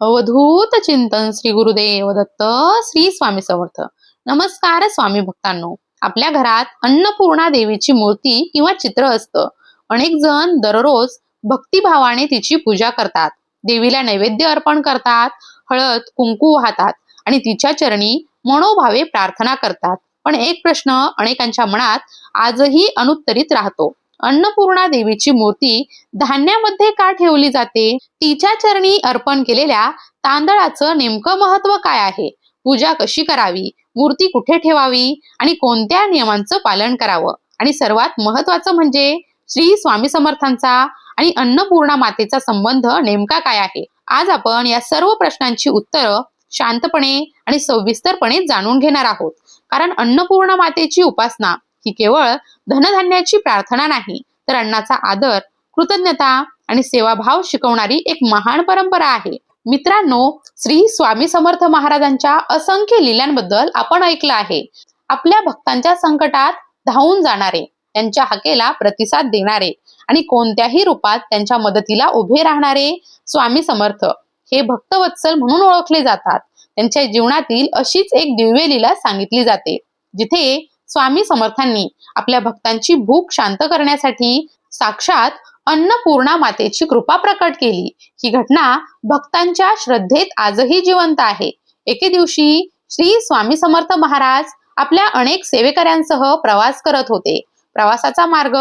अवधूत चिंतन श्री गुरुदेव दत्त श्री स्वामी समर्थ. नमस्कार स्वामी भक्तांनो. आपल्या घरात अन्नपूर्णा देवीची मूर्ती किंवा चित्र असतं. अनेक जण दररोज भक्तिभावाने तिची पूजा करतात. देवीला नैवेद्य अर्पण करतात, हळद कुंकू वाहतात आणि तिच्या चरणी मनोभावे प्रार्थना करतात. पण एक प्रश्न अनेकांच्या मनात आजही अनुत्तरित राहतो. अन्नपूर्णा देवीची मूर्ती धान्यामध्ये का ठेवली जाते? तिच्या चरणी अर्पण केलेल्या तांदळाचं नेमकं महत्व काय आहे? पूजा कशी करावी? मूर्ती कुठे ठेवावी आणि कोणत्या नियमांचं पालन करावं? आणि सर्वात महत्वाचं म्हणजे श्री स्वामी समर्थांचा आणि अन्नपूर्णा मातेचा संबंध नेमका काय आहे? आज आपण या सर्व प्रश्नांची उत्तरं शांतपणे आणि सविस्तरपणे जाणून घेणार आहोत. कारण अन्नपूर्णा मातेची उपासना ही केवळ धनधान्याची प्रार्थना नाही, तर अन्नाचा आदर, कृतज्ञता आणि सेवाभाव शिकवणारी एक महान परंपरा आहे. मित्रांनो, श्री स्वामी समर्थ महाराजांच्या असंख्य लीलांबद्दल आपण ऐकलं आहे. आपल्या भक्तांच्या संकटात धावून जाणारे, त्यांच्या हाकेला प्रतिसाद देणारे आणि कोणत्याही रूपात त्यांच्या मदतीला उभे राहणारे स्वामी समर्थ हे भक्तवत्सल म्हणून ओळखले जातात. त्यांच्या जीवनातील अशीच एक दिव्य लीला सांगितली जाते, जिथे स्वामी समर्थांनी आपल्या भक्तांची भूक शांत करण्यासाठी साक्षात अन्नपूर्णा मातेची कृपा प्रकट केली. ही घटना भक्तांच्या श्रद्धेत आजही जिवंत आहे. एके दिवशी श्री स्वामी समर्थ महाराज आपल्या अनेक सेवेकऱ्यांसह प्रवास करत होते. प्रवासाचा मार्ग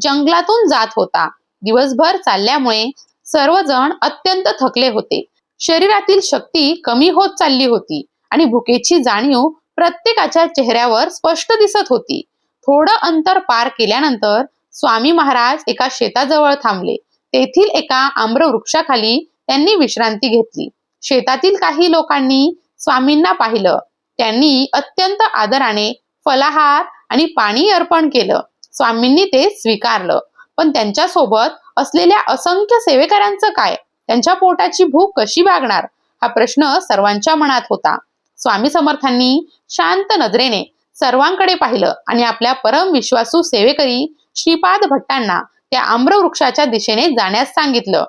जंगलातून जात होता. दिवसभर चालल्यामुळे सर्वजण अत्यंत थकले होते. शरीरातील शक्ती कमी होत चालली होती आणि भुकेची जाणीव प्रत्येकाच्या चेहऱ्यावर स्पष्ट दिसत होती. थोडं अंतर पार केल्यानंतर स्वामी महाराज एका शेताजवळ थांबले. तेथील एका आम्रवृक्षाखाली त्यांनी विश्रांती घेतली. शेतातील काही लोकांनी स्वामींना पाहिलं. त्यांनी अत्यंत आदराने फलाहार आणि पाणी अर्पण केलं. स्वामींनी ते स्वीकारलं. पण त्यांच्या सोबत असलेल्या असंख्य सेवेकऱ्यांचं काय? त्यांच्या पोटाची भूक कशी भागणार? हा प्रश्न सर्वांच्या मनात होता. स्वामी समर्थांनी शांत नजरेने सर्वांकडे पाहिलं आणि आपल्या परम विश्वासू सेवेकरी श्रीपाद भट्टांना त्या आम्रवृक्षाच्या दिशेने जाण्यास सांगितलं.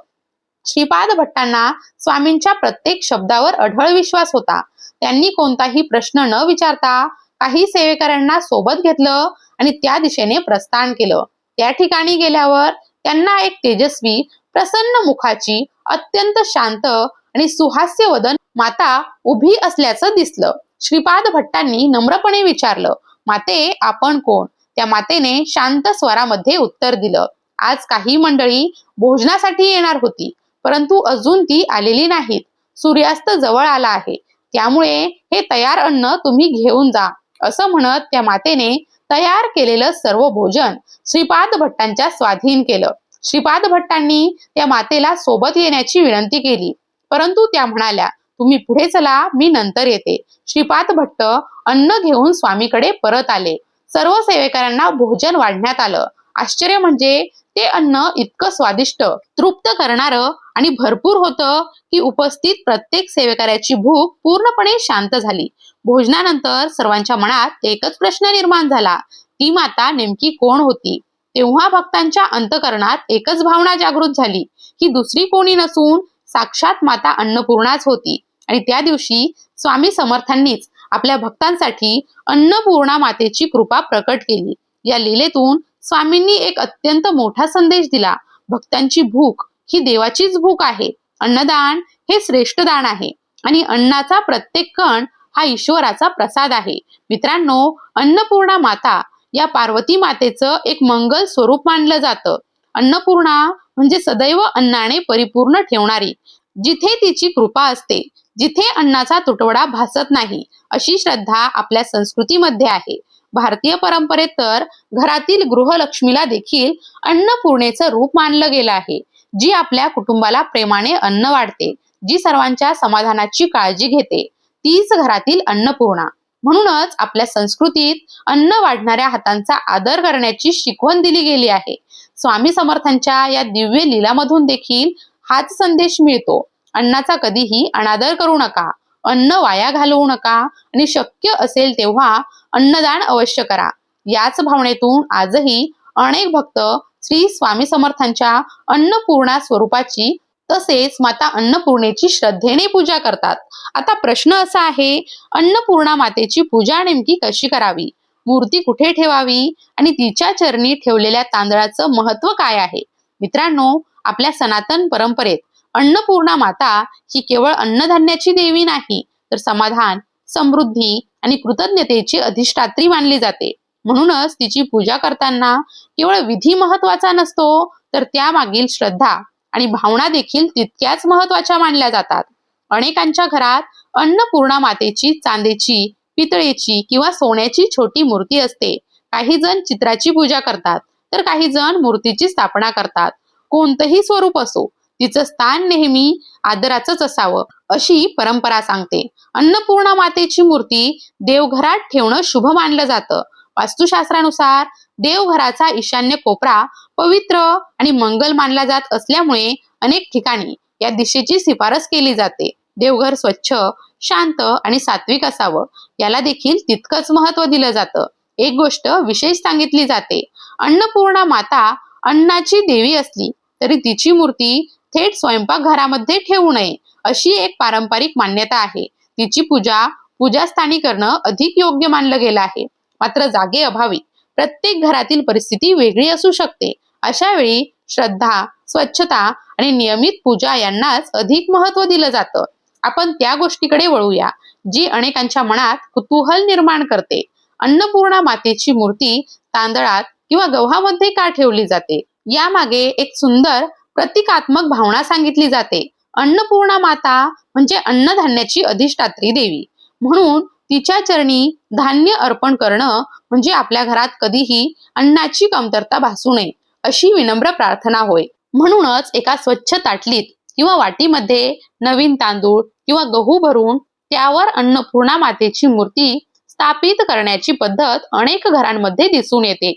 श्रीपाद भट्टांना स्वामींच्या प्रत्येक शब्दावर अढळ विश्वास होता. त्यांनी कोणताही प्रश्न न विचारता काही सेवेकऱ्यांना सोबत घेतलं आणि त्या दिशेने प्रस्थान केलं. त्या ठिकाणी गेल्यावर त्यांना एक तेजस्वी, प्रसन्न मुखाची, अत्यंत शांत आणि सुहास्य वदन माता उभी असल्याचं दिसलं. श्रीपाद भट्टांनी नम्रपणे विचारलं, माते, आपण कोण? त्या मातेने शांत स्वरामध्ये उत्तर दिलं, आज काही मंडळी भोजनासाठी येणार होती, परंतु अजून ती आलेली नाहीत. सूर्यास्त जवळ आला आहे, त्यामुळे हे तयार अन्न तुम्ही घेऊन जा. असं म्हणत त्या मातेने तयार केलेलं सर्व भोजन श्रीपाद भट्टांच्या स्वाधीन केलं. श्रीपाद भट्टांनी त्या मातेला सोबत येण्याची विनंती केली, परंतु त्या म्हणाल्या, तुम्ही पुढे चला, मी नंतर येते. श्रीपाद भट्ट अन्न घेऊन स्वामीकडे परत आले. सर्व सेवेकऱ्यांना भोजन वाढण्यात आलं. आश्चर्य म्हणजे ते अन्न इतकं स्वादिष्ट, तृप्त करणारं आणि भरपूर होतं की उपस्थित प्रत्येक सेवेकऱ्याची भूक पूर्णपणे शांत झाली. भोजनानंतर सर्वांच्या मनात एकच प्रश्न निर्माण झाला, ती माता नेमकी कोण होती? तेव्हा भक्तांच्या अंतकरणात एकच भावना जागृत झाली, ही दुसरी कोणी नसून साक्षात माता अन्नपूर्णाच होती. आणि त्या दिवशी स्वामी समर्थांनीच आपल्या भक्तांसाठी अन्नपूर्णा मातेची कृपा प्रकट केली. या लीलेतून स्वामींनी एक अत्यंत मोठा संदेश दिला. भक्तांची भूक ही देवाचीच भूक आहे. अन्नदान हे श्रेष्ठ दान आहे आणि अन्नाचा प्रत्येक कण हा ईश्वराचा प्रसाद आहे. मित्रांनो, अन्नपूर्णा माता या पार्वती मातेचं एक मंगल स्वरूप मानलं जातं. अन्नपूर्णा म्हणजे सदैव अन्नाने परिपूर्ण ठेवणारी. जिथे तिची कृपा असते, जिथे अन्नाचा तुटवडा भासत नाही, अशी श्रद्धा आपल्या संस्कृतीमध्ये आहे. भारतीय परंपरेत तर घरातील गृहलक्ष्मीला देखील अन्नपूर्णेचं रूप मानलं गेलं आहे, जी आपल्या कुटुंबाला प्रेमाने अन्न वाढते, जी सर्वांच्या समाधानाची काळजी घेते, तीच घरातील अन्नपूर्णा. म्हणूनच आपल्या संस्कृतीत अन्न वाढणाऱ्या हातांचा आदर करण्याची शिकवण दिली गेली आहे. स्वामी समर्थांच्या या दिव्य लीलामधून देखील हाच संदेश मिळतो. अन्नाचा कधीही अनादर करू नका, अन्न वाया घालवू नका आणि शक्य असेल तेव्हा अन्नदान अवश्य करा. याच भावनेतून आजही अनेक भक्त श्री स्वामी समर्थांच्या अन्नपूर्णा स्वरूपाची तसेच माता अन्नपूर्णेची श्रद्धेने पूजा करतात. आता प्रश्न असा आहे, अन्नपूर्णा मातेची पूजा नेमकी कशी करावी, मूर्ती कुठे ठेवावी आणि तिच्या चरणी ठेवलेल्या तांदळाचं महत्व काय आहे? मित्रांनो, आपल्या सनातन परंपरेत अन्नपूर्णा माता ही केवळ अन्नधान्याची देवी नाही, तर समाधान, समृद्धी आणि कृतज्ञतेची अधिष्ठात्री मानली जाते. म्हणूनच तिची पूजा करताना केवळ विधी महत्वाचा नसतो, तर त्यामागील श्रद्धा आणि भावना देखील तितक्याच महत्वाच्या मानल्या जातात. अनेकांच्या घरात अन्नपूर्णा मातेची चांदीची, पितळेची किंवा सोन्याची छोटी मूर्ती असते. काही जण चित्राची पूजा करतात, तर काही जण मूर्तीची स्थापना करतात. कोणतंही स्वरूप असो, तिचं स्थान नेहमी आदराचंच असावं, अशी परंपरा सांगते. अन्नपूर्णा मातेची मूर्ती देवघरात ठेवणं शुभ मानलं जातं. वास्तुशास्त्रानुसार देवघराचा ईशान्य कोपरा पवित्र आणि मंगल मानला जात असल्यामुळे अनेक ठिकाणी या दिशेची शिफारस केली जाते. देवघर स्वच्छ, शांत आणि सात्विक असावं, याला देखील तितकंच महत्व दिलं जातं. एक गोष्ट विशेष सांगितली जाते, अन्नपूर्णा माता अन्नाची देवी असली तरी तिची मूर्ती थेट स्वयंपाकघरामध्ये ठेवू नये, अशी एक पारंपरिक मान्यता आहे. तिची पूजा पूजास्थानी करणं अधिक योग्य मानलं गेलं आहे. मात्र जागे अभावी प्रत्येक घरातील परिस्थिती वेगळी असू शकते. अशा वेळी श्रद्धा, स्वच्छता आणि नियमित पूजा यांनाच अधिक महत्व दिलं जातं. आपण त्या गोष्टीकडे वळूया जी अनेकांच्या मनात कुतूहल निर्माण करते. अन्नपूर्णा मातेची मूर्ती तांदळात किंवा गव्हामध्ये का ठेवली जाते? यामागे एक सुंदर प्रतिकात्मक भावना सांगितली जाते. अन्नपूर्णा माता म्हणजे अन्नधान्याची अधिष्ठात्री देवी, म्हणून तिच्या चरणी धान्य अर्पण करणं म्हणजे आपल्या घरात कधीही अन्नाची कमतरता भासू नये, अशी विनम्र प्रार्थना होय. म्हणूनच एका स्वच्छ ताटलीत किंवा वाटीमध्ये नवीन तांदूळ किंवा गहू भरून त्यावर अन्नपूर्णा मातेची मूर्ती स्थापित करण्याची पद्धत अनेक घरांमध्ये दिसून येते.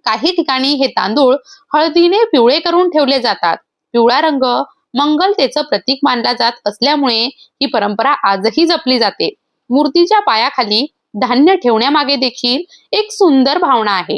काही ठिकाणी हे तांदूळ हळदीने पिवळे करून ठेवले जातात. पिवळा रंग मंगलतेचं प्रतीक मानला जात असल्यामुळे ही परंपरा आजही जपली जाते. मूर्तीच्या पायाखाली धान्य ठेवण्यामागे देखील एक सुंदर भावना आहे.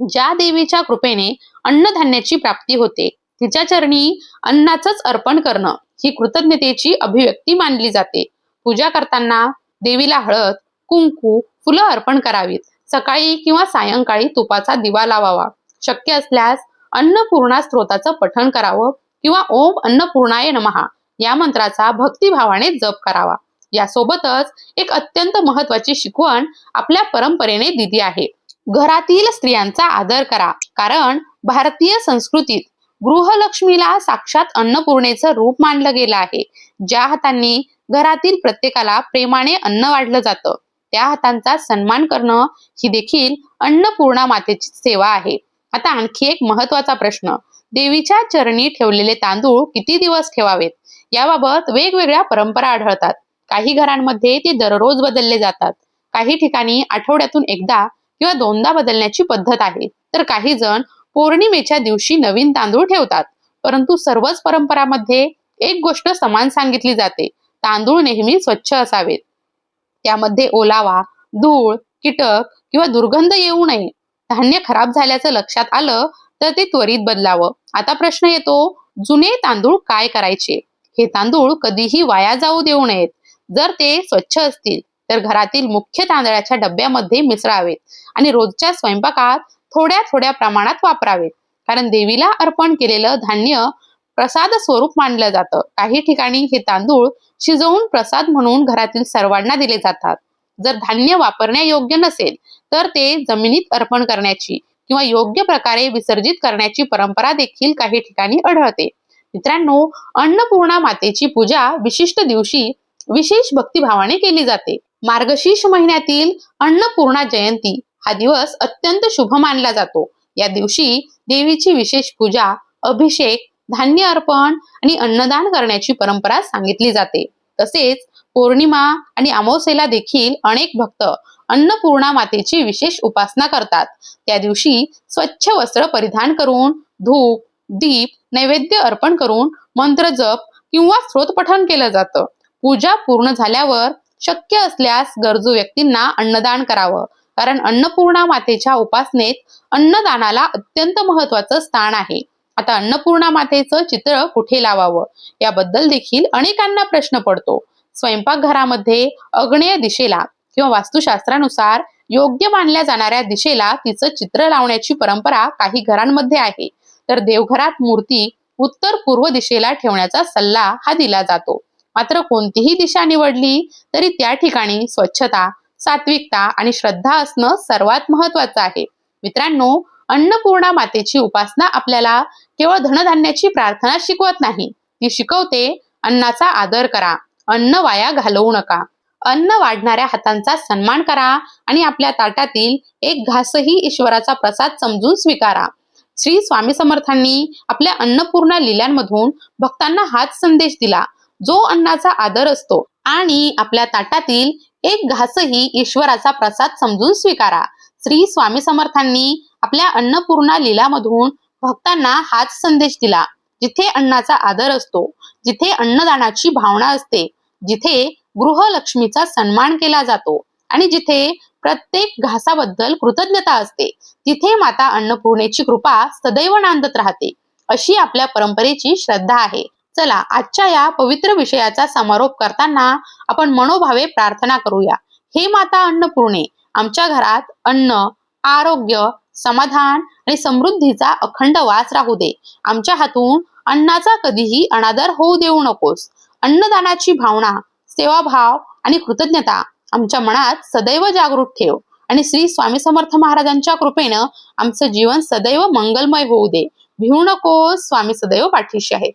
ज्या देवीच्या कृपेने अन्नधान्याची प्राप्ती होते, तिच्या चरणी अन्नाचंच अर्पण करणं ही कृतज्ञतेची अभिव्यक्ती मानली जाते. पूजा करताना देवीला हळद, कुंकू, फुलं अर्पण करावीत. सकाळी किंवा सायंकाळी तुपाचा दिवा लावावा. शक्य असल्यास अन्नपूर्णा स्तोत्राचं पठण करावं किंवा ओम अन्नपूर्णाय नमः या मंत्राचा भक्तिभावाने जप करावा. यासोबतच एक अत्यंत महत्वाची शिकवण आपल्या परंपरेने दिली आहे. घरातील स्त्रियांचा आदर करा, कारण भारतीय संस्कृतीत गृहलक्ष्मीला साक्षात अन्नपूर्णेचं रूप मानलं गेलं आहे. ज्या हातांनी घरातील प्रत्येकाला प्रेमाने अन्न वाढलं जातं, त्या हातांचा सन्मान करणं ही देखील अन्नपूर्णा मातेची सेवा आहे. आता आणखी एक महत्वाचा प्रश्न, देवीच्या चरणी ठेवलेले तांदूळ किती दिवस ठेवावेत? याबाबत वेगवेगळ्या परंपरा आढळतात. काही घरांमध्ये ते दररोज बदलले जातात. काही ठिकाणी आठवड्यातून एकदा किंवा दोनदा बदलण्याची पद्धत आहे. तर काही जण पौर्णिमेच्या दिवशी नवीन तांदूळ ठेवतात. परंतु सर्वच परंपरांमध्ये एक गोष्ट समान सांगितली जाते, तांदूळ नेहमी स्वच्छ असावेत. त्यामध्ये ओलावा, धूळ, कीटक किंवा दुर्गंध येऊ नये. धान्य खराब झाल्याचं लक्षात आलं तर ते त्वरित बदलावं. आता प्रश्न येतो, जुने तांदूळ काय करायचे? हे तांदूळ कधीही वाया जाऊ देऊ नयेत. जर ते स्वच्छ असतील तर घरातील मुख्य तांदळाच्या डब्यामध्ये मिसळावेत आणि रोजच्या स्वयंपाकात थोड्या थोड्या प्रमाणात वापरावेत. कारण देवीला अर्पण केलेलं धान्य प्रसाद स्वरूप मानलं जातं. काही ठिकाणी हे तांदूळ शिजवून प्रसाद म्हणून घरातील सर्वांना दिले जातात. जर धान्य वापरण्यायोग्य नसेल तर ते जमिनीत अर्पण करण्याची किंवा योग्य प्रकारे विसर्जित करण्याची परंपरा देखील काही ठिकाणी आढळते. मित्रांनो, अन्नपूर्णा मातेची पूजा विशिष्ट दिवशी विशेष भक्तिभावाने केली जाते. मार्गशीर्ष महिन्यातील अन्नपूर्णा जयंती हा दिवस अत्यंत शुभ मानला जातो. या दिवशी देवीची विशेष पूजा, अभिषेक, धान्य अर्पण आणि अन्नदान करण्याची परंपरा सांगितली जाते. तसेच पौर्णिमा आणि अमावस्येला देखील अनेक भक्त अन्नपूर्णा मातेची विशेष उपासना करतात. त्या दिवशी स्वच्छ वस्त्र परिधान करून धूप, दीप, नैवेद्य अर्पण करून मंत्र जप किंवा स्तोत्र पठण केलं जातं. पूजा पूर्ण झाल्यावर शक्य असल्यास गरजू व्यक्तींना अन्नदान करावं, कारण अन्नपूर्णा मातेच्या उपासनेत अन्नदानाला अत्यंत महत्वाचं स्थान आहे. आता अन्नपूर्णा मातेचं चित्र कुठे लावावं याबद्दल देखील अनेकांना प्रश्न पडतो. स्वयंपाकघरामध्ये आग्नेय दिशेला किंवा वास्तुशास्त्रानुसार योग्य मानल्या जाणाऱ्या दिशेला तिचं चित्र लावण्याची परंपरा काही घरांमध्ये आहे. तर देवघरात मूर्ती उत्तर पूर्व दिशेला ठेवण्याचा सल्ला हा दिला जातो. मात्र कोणतीही दिशा निवडली तरी त्या ठिकाणी स्वच्छता, सात्विकता आणि श्रद्धा असणं सर्वात महत्वाचं आहे. मित्रांनो, अन्नपूर्णा मातेची उपासना आपल्याला केवळ धनधान्याची प्रार्थना शिकवत नाही, ती शिकवते अन्नाचा आदर करा, अन्न वाया घालवू नका, अन्न वाढणाऱ्या हातांचा सन्मान करा आणि आपल्या ताटातील एक घासही ईश्वराचा प्रसाद समजून स्वीकारा. श्री स्वामी समर्थांनी आपल्या अन्नपूर्णा लीलांमधून भक्तांना हाच संदेश दिला. जो अन्नाचा आदर असतो आणि आपल्या ताटातील एक घासही ईश्वराचा प्रसाद समजून स्वीकारा. श्री स्वामी समर्थांनी आपल्या अन्नपूर्णा लीलामधून भक्तांना हाच संदेश दिला. जिथे अन्नाचा आदर असतो, जिथे अन्नदानाची भावना असते, जिथे गृहलक्ष्मीचा सन्मान केला जातो आणि जिथे प्रत्येक घासाबद्दल कृतज्ञता असते, तिथे माता अन्नपूर्णेची कृपा सदैव नांदत राहते, अशी आपल्या परंपरेची श्रद्धा आहे. चला, आजच्या या पवित्र विषयाचा समारोप करताना आपण मनोभावे प्रार्थना करूया. हे माता अन्नपूर्णे, आमच्या घरात अन्न, आरोग्य, समाधान आणि समृद्धीचा अखंड वास राहू दे. आमच्या हातून अन्नाचा कधीही अनादर होऊ देऊ नकोस. अन्नदानाची भावना, सेवाभाव आणि कृतज्ञता आमच्या मनात सदैव जागृत ठेव आणि श्री स्वामी समर्थ महाराजांच्या कृपेनं आमचं जीवन सदैव मंगलमय होऊ दे. भिवू नकोस, स्वामी सदैव पाठीशी आहेत.